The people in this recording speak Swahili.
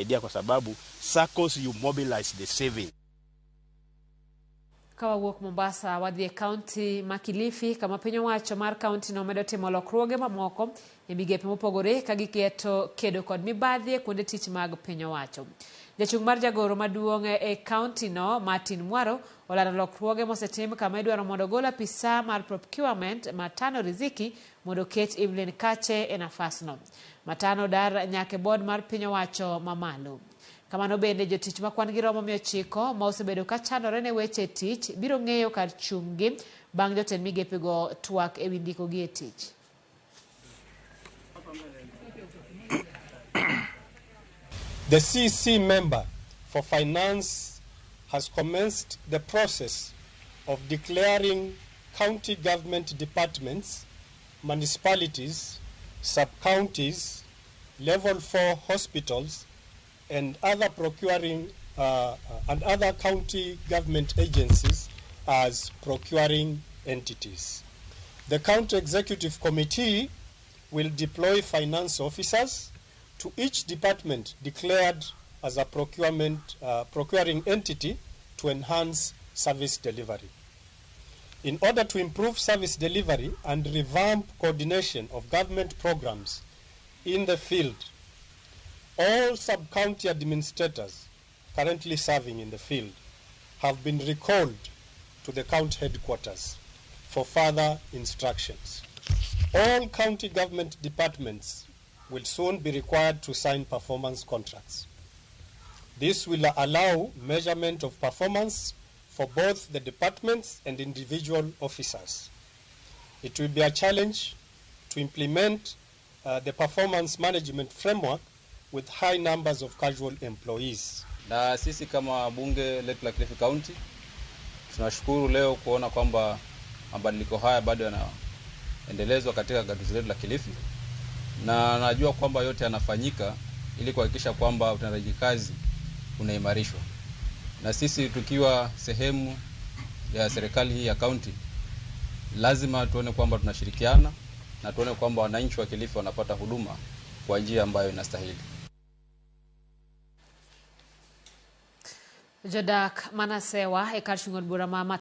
kusaidia kwa sababu SACCOs you mobilize the saving. Kawa wuok Mombasa wadhi ekaonti ma Kilifi kama piny owacho mar kaonti no medo timo lokruoge mamoko e migepe mopogore ka giketo kedo kod mibadhi kuonde tich mag piny owacho. Jachung' mar jagoro maduong' e kaonti no Martin Mwaro olando lokruoge mosetim kama idwaro mondo gol apisa mar procurement Matano Riziki mondo ket Evelyn Kache e nafasno. Matano dar nyake board mar piny owacho mamalo. Kamano bende jotich makwan gi romo 900 ma osebedo ka chandore ne weche tich biro ng'eyo kar chung'gi bang' jotend migepego twak e wi ndikogi e tich. The CC member for finance has commenced the process of declaring county government departments, municipalities, sub-counties, level 4 hospitals, and other and other county government agencies as procuring entities. The County Executive Committee will deploy finance officers to each department declared as a procuring entity to enhance service delivery. In order to improve service delivery and revamp coordination of government programs in the field, all sub-county administrators currently serving in the field have been recalled to the county headquarters for further instructions. All county government departments will soon be required to sign performance contracts. This will allow measurement of performance for both the departments and individual officers. It will be a challenge to implement the performance management framework with high numbers of casual employees. Na sisi kama bunge letu la Kilifi County tunashukuru leo kuona kwamba mabadiliko haya bado yanaendelezwa katika gatuzi letu la Kilifi, na najua kwamba yote yanafanyika ili kuhakikisha kwamba utendaji kazi unaimarishwa. Na sisi tukiwa sehemu ya serikali hii ya county lazima tuone kwamba tunashirikiana na tuone kwamba wananchi wa Kilifi wanapata huduma kwa njia ambayo inastahili. Jodak manasewa e kar chung'od bura ma